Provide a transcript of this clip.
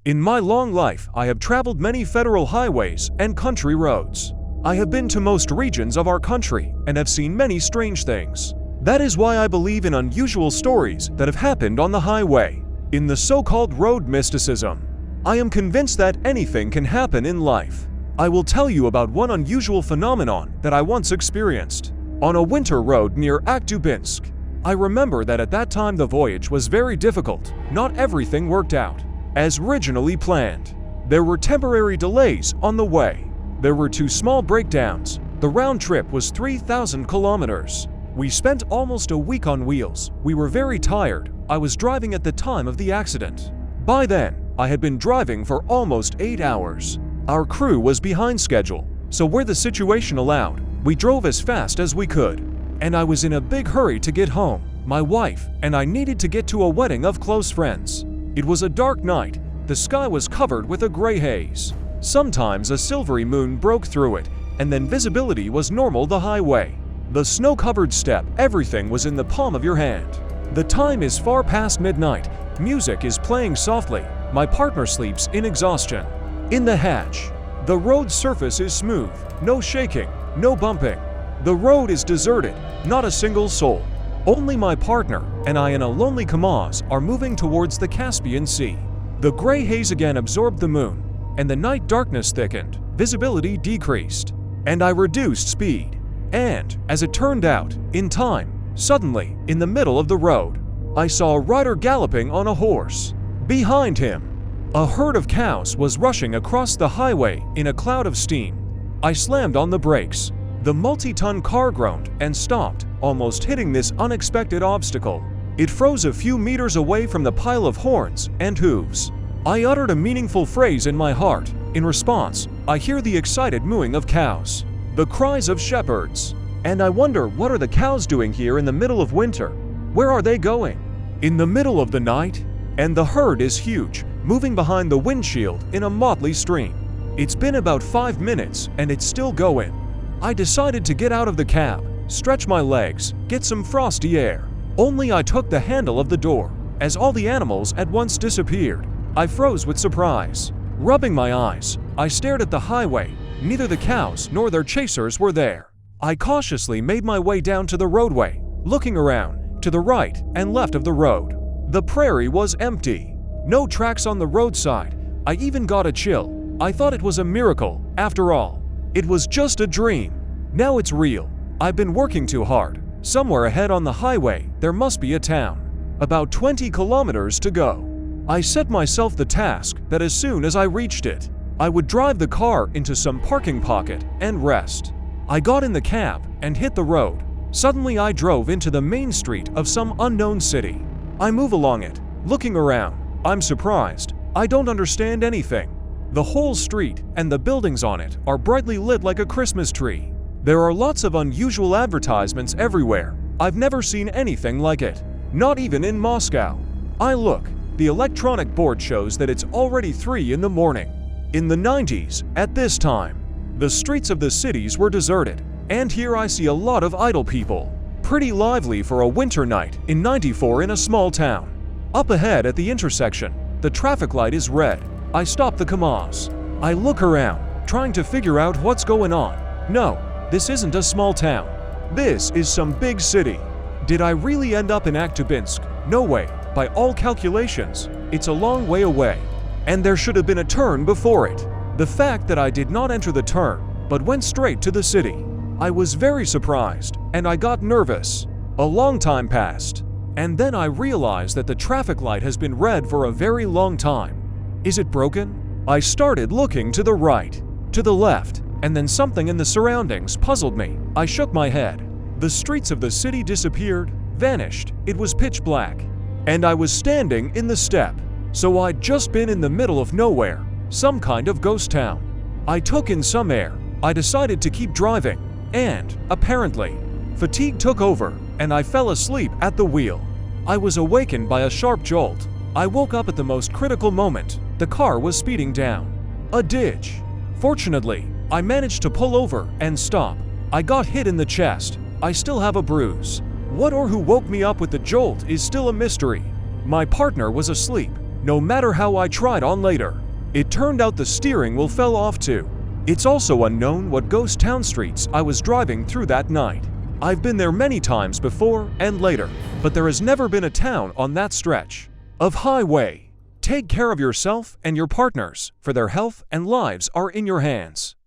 In my long life, I have traveled many federal highways and country roads. I have been to most regions of our country and have seen many strange things. That is why I believe in unusual stories that have happened on the highway. In the so-called road mysticism, I am convinced that anything can happen in life. I will tell you about one unusual phenomenon that I once experienced. On a winter road near Akhtubinsk, I remember that at that time the voyage was very difficult. Not everything worked out as originally planned. There were temporary delays on the way. There were 2 small breakdowns. The round trip was 3,000 kilometers. We spent almost a week on wheels. We were very tired. I was driving at the time of the accident. By then, I had been driving for almost 8 hours. Our crew was behind schedule, so where the situation allowed, we drove as fast as we could. And I was in a big hurry to get home. My wife and I needed to get to a wedding of close friends. It was a dark night. The sky was covered with a gray haze. Sometimes a silvery moon broke through it, and then visibility was normal the highway. The snow-covered steppe, everything was in the palm of your hand. The time is far past midnight. Music is playing softly. My partner sleeps in exhaustion. In the hatch, the road surface is smooth, no shaking, no bumping. The road is deserted, not a single soul. Only my partner and I in a lonely Kamaz are moving towards the Caspian Sea. The gray haze again absorbed the moon, and the night darkness thickened. Visibility decreased, and I reduced speed. And, as it turned out, in time, suddenly, in the middle of the road, I saw a rider galloping on a horse. Behind him, a herd of cows was rushing across the highway in a cloud of steam. I slammed on the brakes. The multi-ton car groaned and stopped, almost hitting this unexpected obstacle. It froze a few meters away from the pile of horns and hooves. I uttered a meaningful phrase in my heart. In response, I hear the excited mooing of cows, the cries of shepherds. And I wonder, what are the cows doing here in the middle of winter? Where are they going? In the middle of the night? And the herd is huge, moving behind the windshield in a motley stream. It's been about 5 minutes and it's still going. I decided to get out of the cab, stretch my legs, get some frosty air. Only I took the handle of the door. As all the animals at once disappeared, I froze with surprise. Rubbing my eyes, I stared at the highway. Neither the cows nor their chasers were there. I cautiously made my way down to the roadway, looking around to the right and left of the road. The prairie was empty. No tracks on the roadside. I even got a chill. I thought it was a miracle, after all. It was just a dream. Now it's real. I've been working too hard. Somewhere ahead on the highway, there must be a town. About 20 kilometers to go. I set myself the task that as soon as I reached it, I would drive the car into some parking pocket and rest. I got in the cab and hit the road. Suddenly I drove into the main street of some unknown city. I move along it, looking around. I'm surprised. I don't understand anything. The whole street and the buildings on it are brightly lit like a Christmas tree. There are lots of unusual advertisements everywhere. I've never seen anything like it. Not even in Moscow. I look. The electronic board shows that it's already 3 in the morning. In the 90s, at this time, the streets of the cities were deserted. And here I see a lot of idle people. Pretty lively for a winter night in '94 in a small town. Up ahead at the intersection, the traffic light is red. I stop the Kamaz. I look around, trying to figure out what's going on. No, this isn't a small town. This is some big city. Did I really end up in Akhtubinsk? No way. By all calculations, it's a long way away. And there should have been a turn before it. The fact that I did not enter the turn, but went straight to the city. I was very surprised, and I got nervous. A long time passed. And then I realized that the traffic light has been red for a very long time. Is it broken? I started looking to the right, to the left, and then something in the surroundings puzzled me. I shook my head. The streets of the city disappeared, vanished. It was pitch black. And I was standing in the steppe. So I'd just been in the middle of nowhere, some kind of ghost town. I took in some air. I decided to keep driving. And, apparently, fatigue took over, and I fell asleep at the wheel. I was awakened by a sharp jolt. I woke up at the most critical moment. The car was speeding down a ditch. Fortunately, I managed to pull over and stop. I got hit in the chest. I still have a bruise. What or who woke me up with the jolt is still a mystery. My partner was asleep. no matter how I tried on later. It turned out the steering wheel fell off too. It's also unknown what ghost town streets I was driving through that night. I've been there many times before and later, but there has never been a town on that stretch of highway. Take care of yourself and your partners, for their health and lives are in your hands.